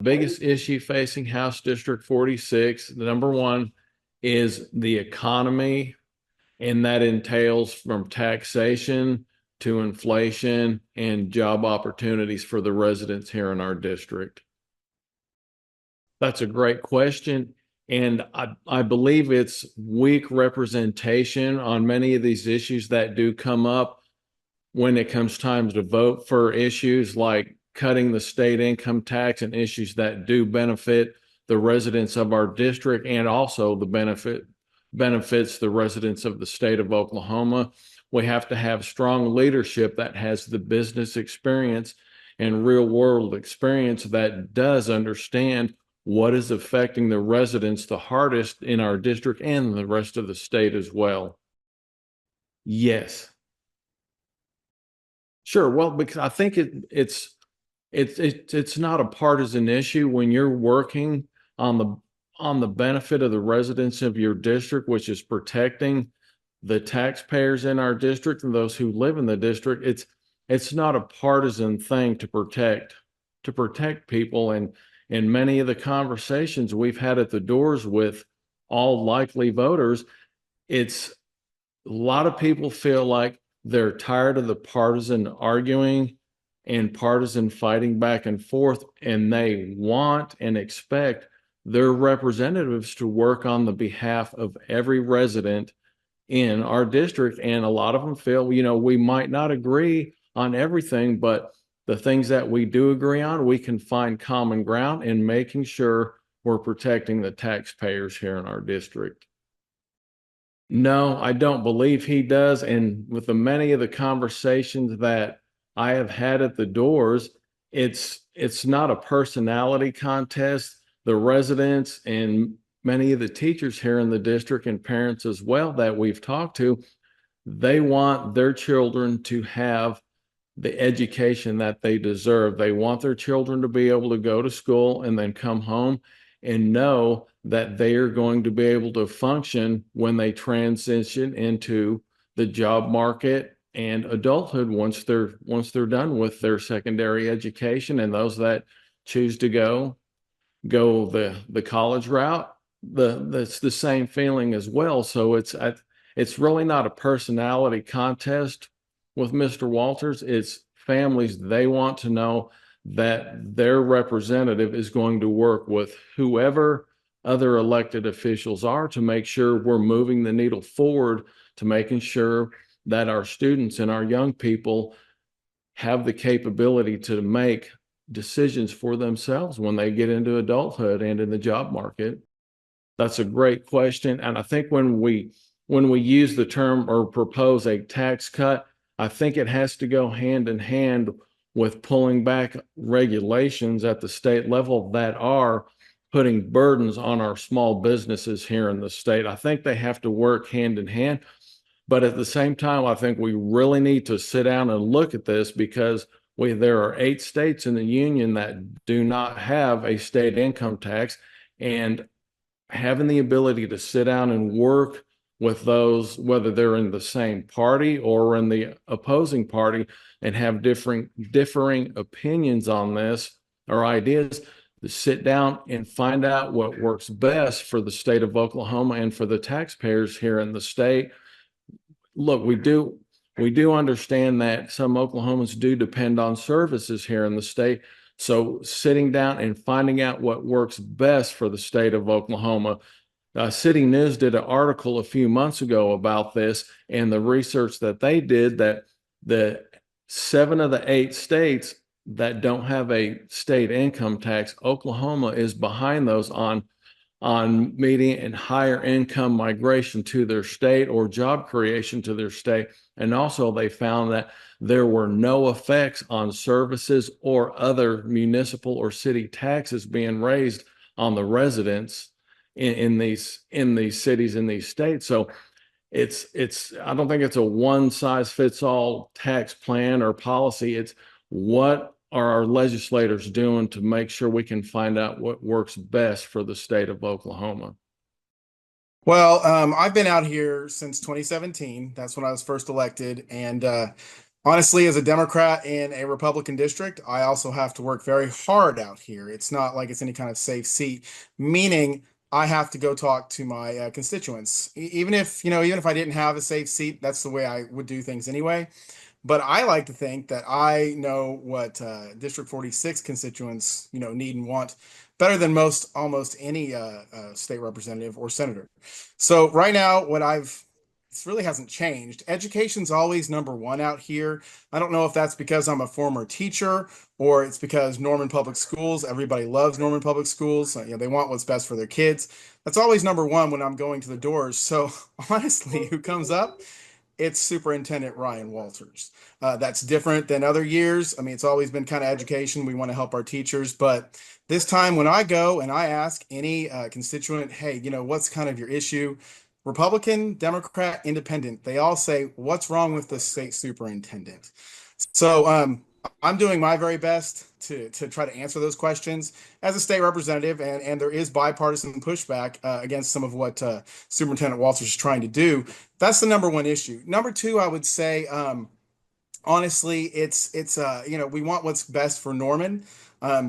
Biggest issue facing House District 46, the number one, is the economy, and that entails from taxation to inflation and job opportunities for the residents here in our district. That's a great question. And I believe it's weak representation on many of these issues that do come up when it comes time to vote for issues like cutting the state income tax and issues that do benefit the residents of our district, and also the benefits the residents of the state of Oklahoma. We have to have strong leadership that has the business experience and real world experience that does understand what is affecting the residents the hardest in our district and the rest of the state as well. Yes. Sure. Well, because I think it's not a partisan issue when you're working on the benefit of the residents of your district, which is protecting the taxpayers in our district and those who live in the district. It's not a partisan thing to protect people. And in many of the conversations we've had at the doors with all likely voters, it's a lot of people feel like they're tired of the partisan arguing and partisan fighting back and forth, and they want and expect their representatives to work on the behalf of every resident in our district. And a lot of them feel, we might not agree on everything, but the things that we do agree on, we can find common ground in making sure we're protecting the taxpayers here in our district. No, I don't believe he does. And with the many of the conversations that I have had at the doors, it's not a personality contest. The residents and many of the teachers here in the district and parents as well that we've talked to, they want their children to have the education that they deserve. They want their children to be able to go to school and then come home and know that they are going to be able to function when they transition into the job market and adulthood once they're done with their secondary education. And those that choose to go the college route, that's the same feeling as well. So it's really not a personality contest with Mr. Walters. It's families. They want to know that their representative is going to work with whoever other elected officials are to make sure we're moving the needle forward, to making sure that our students and our young people have the capability to make decisions for themselves when they get into adulthood and in the job market. That's a great question. And I think when we use the term or propose a tax cut, I think it has to go hand in hand with pulling back regulations at the state level that are putting burdens on our small businesses here in the state. I think they have to work hand in hand. But at the same time, I think we really need to sit down and look at this, because there are 8 states in the union that do not have a state income tax, and having the ability to sit down and work with those, whether they're in the same party or in the opposing party, and have differing opinions on this or ideas, to sit down and find out what works best for the state of Oklahoma and for the taxpayers here in the state. Look, we do understand that some Oklahomans do depend on services here in the state. So sitting down and finding out what works best for the state of Oklahoma. City News did an article a few months ago about this, and the research that they did, that the 7 of the 8 states that don't have a state income tax, Oklahoma is behind those on median and higher income migration to their state or job creation to their state. And also they found that there were no effects on services or other municipal or city taxes being raised on the residents in these cities, in these states. So I don't think it's a one size fits all tax plan or policy. It's what are our legislators doing to make sure we can find out what works best for the state of Oklahoma? Well, I've been out here since 2017. That's when I was first elected. And Honestly, as a Democrat in a Republican district, I also have to work very hard out here. It's not like it's any kind of safe seat, meaning I have to go talk to my constituents. Even if, even if I didn't have a safe seat, that's the way I would do things anyway. But I like to think that I know what District 46 constituents, need and want better than most almost any state representative or senator. So right now, this really hasn't changed. Education's always number one out here. I don't know if that's because I'm a former teacher or it's because Norman Public Schools, everybody loves Norman Public Schools. They want what's best for their kids. That's always number one when I'm going to the doors. So honestly, who comes up? It's Superintendent Ryan Walters. That's different than other years. I mean, it's always been kind of education. We want to help our teachers, but this time when I go and I ask any constituent, hey, what's kind of your issue? Republican, Democrat, Independent, they all say, what's wrong with the state superintendent? So I'm doing my very best to try to answer those questions as a state representative, and there is bipartisan pushback against some of what Superintendent Walters is trying to do. That's the number one issue. Number two, I would say, honestly, it's we want what's best for Norman,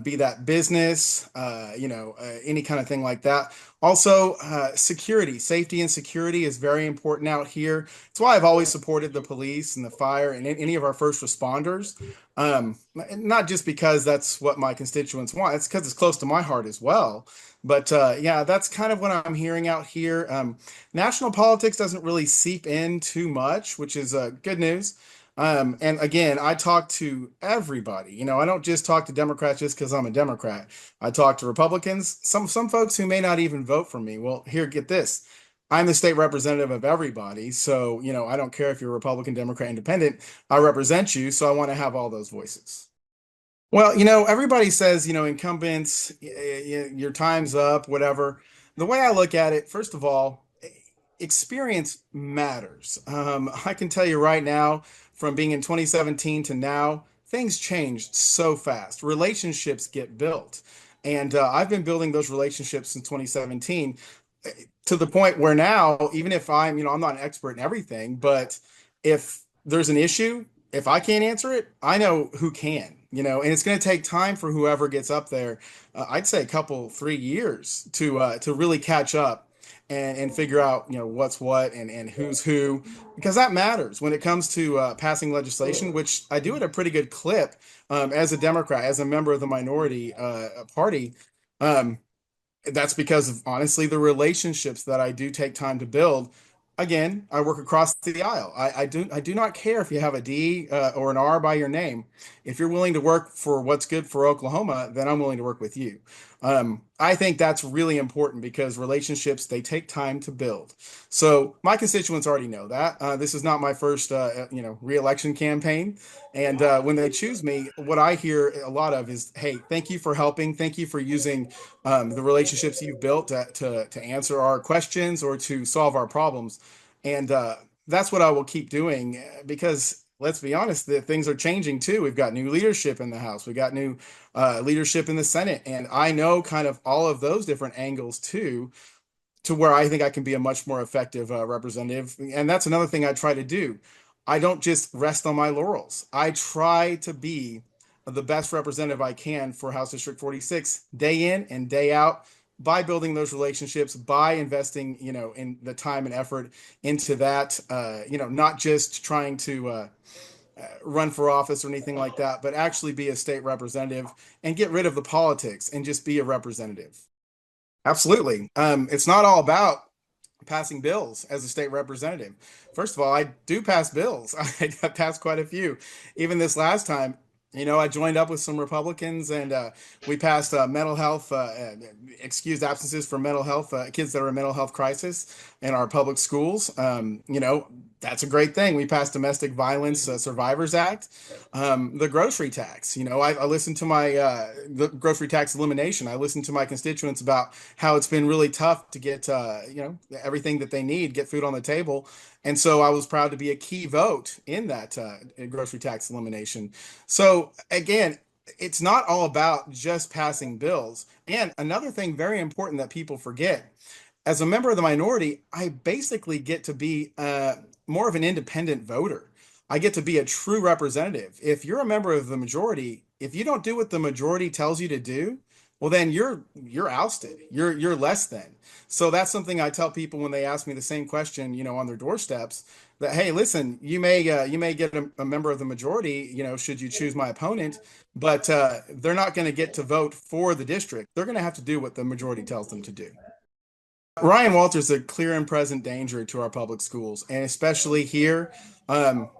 be that business, any kind of thing like that. Also, security, safety and security is very important out here. It's why I've always supported the police and the fire and any of our first responders. Not just because that's what my constituents want, it's because it's close to my heart as well. But yeah, that's kind of what I'm hearing out here. National politics doesn't really seep in too much, which is good news. And again, I talk to everybody. I don't just talk to Democrats just because I'm a Democrat. I talk to Republicans, some folks who may not even vote for me. Well, here, get this. I'm the state representative of everybody. So, I don't care if you're Republican, Democrat, Independent. I represent you, so I want to have all those voices. Well, everybody says, incumbents, your time's up, whatever. The way I look at it, first of all, experience matters. I can tell you right now, from being in 2017 to now, things changed so fast. Relationships get built. And I've been building those relationships since 2017 to the point where now, even if I'm not an expert in everything, but if there's an issue, if I can't answer it, I know who can, and it's going to take time for whoever gets up there. I'd say a couple, 3 years to really catch up and figure out, what's what and who's who, because that matters when it comes to passing legislation, which I do at a pretty good clip as a Democrat, as a member of the minority party. Um, that's because of honestly the relationships that I do take time to build. Again, I work across the aisle. I do not care if you have a D or an R by your name. If you're willing to work for what's good for Oklahoma, then I'm willing to work with you. I think that's really important because relationships, they take time to build. So my constituents already know that. This is not my first reelection campaign. And when they choose me, what I hear a lot of is, hey, thank you for helping. Thank you for using the relationships you've built to answer our questions or to solve our problems. And that's what I will keep doing because let's be honest, the things are changing too. We've got new leadership in the House, we got new leadership in the Senate, and I know kind of all of those different angles too, to where I think I can be a much more effective representative. And that's another thing I try to do. I don't just rest on my laurels. I try to be the best representative I can for House District 46 day in and day out by building those relationships, by investing, in the time and effort into that, not just trying to run for office or anything like that, but actually be a state representative and get rid of the politics and just be a representative. Absolutely. It's not all about passing bills as a state representative. First of all, I do pass bills. I passed quite a few. Even this last time, I joined up with some Republicans and we passed mental health, excused absences for mental health, kids that are in mental health crisis in our public schools. That's a great thing. We passed Domestic Violence Survivors Act, the grocery tax. I listened to the grocery tax elimination. I listened to my constituents about how it's been really tough to get, everything that they need, get food on the table. And so I was proud to be a key vote in that grocery tax elimination. So again, it's not all about just passing bills. And another thing very important that people forget, as a member of the minority, I basically get to be more of an independent voter. I get to be a true representative. If you're a member of the majority, if you don't do what the majority tells you to do, well then you're ousted. You're less than. So that's something I tell people when they ask me the same question, on their doorsteps, that hey, listen, you may get a member of the majority, should you choose my opponent, but they're not going to get to vote for the district. They're going to have to do what the majority tells them to do. Ryan Walters is a clear and present danger to our public schools, and especially here.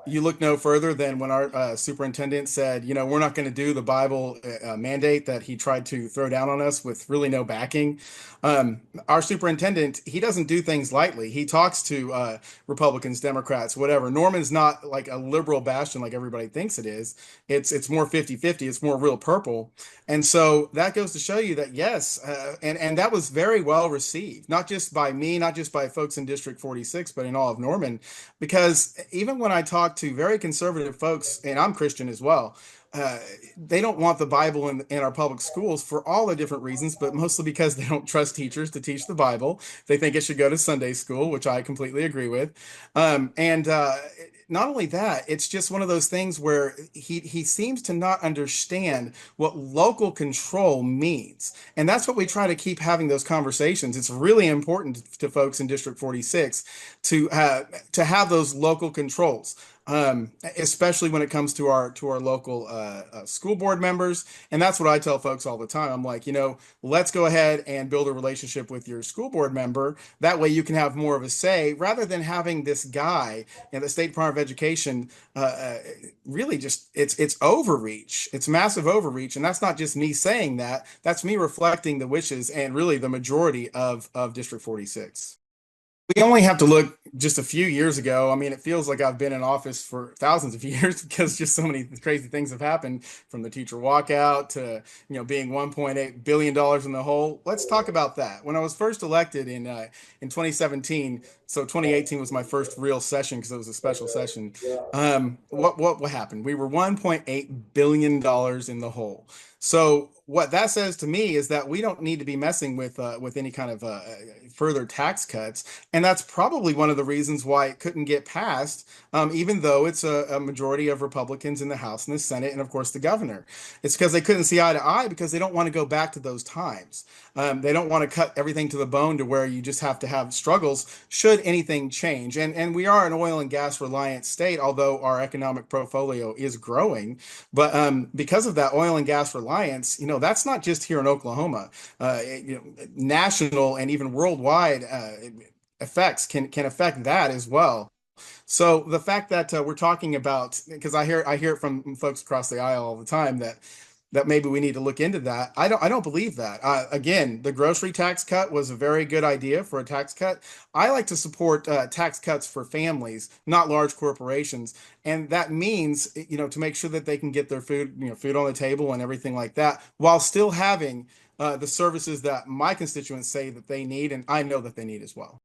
You look no further than when our superintendent said, we're not going to do the Bible mandate that he tried to throw down on us with really no backing. Our superintendent, he doesn't do things lightly. He talks to Republicans, Democrats, whatever. Norman's not like a liberal bastion like everybody thinks it is. It's more 50-50. It's more real purple. And so that goes to show you that yes, and that was very well received, not just by me, not just by folks in District 46, but in all of Norman, because even when I talk to very conservative folks, and I'm Christian as well, they don't want the Bible in our public schools for all the different reasons, but mostly because they don't trust teachers to teach the Bible. They think it should go to Sunday school, which I completely agree with. And not only that, it's just one of those things where he seems to not understand what local control means. And that's what we try to keep having those conversations. It's really important to folks in District 46 to have those local controls. Especially when it comes to our local school board members, and that's what I tell folks all the time. I'm like, let's go ahead and build a relationship with your school board member. That way, you can have more of a say, rather than having this guy in the State Department of Education. Really, just it's overreach. It's massive overreach, and that's not just me saying that. That's me reflecting the wishes and really the majority of District 46. We only have to look just a few years ago. I mean, it feels like I've been in office for thousands of years because just so many crazy things have happened, from the teacher walkout to, being $1.8 billion in the hole. Let's talk about that. When I was first elected in 2017, so 2018 was my first real session because it was a special session. What happened? We were $1.8 billion in the hole. So what that says to me is that we don't need to be messing with any kind of further tax cuts, and that's probably one of the reasons why it couldn't get passed, even though it's a majority of Republicans in the House and the Senate, and of course the governor. It's because they couldn't see eye to eye because they don't want to go back to those times. They don't want to cut everything to the bone to where you just have to have struggles should anything change. And we are an oil and gas reliant state, although our economic portfolio is growing. But because of that oil and gas reliance, that's not just here in Oklahoma. National and even worldwide effects can affect that as well. So the fact that we're talking about, because I hear it from folks across the aisle all the time that maybe we need to look into that. I don't believe that. Again, the grocery tax cut was a very good idea for a tax cut. I like to support tax cuts for families, not large corporations, and that means to make sure that they can get their food, food on the table and everything like that, while still having the services that my constituents say that they need, and I know that they need as well.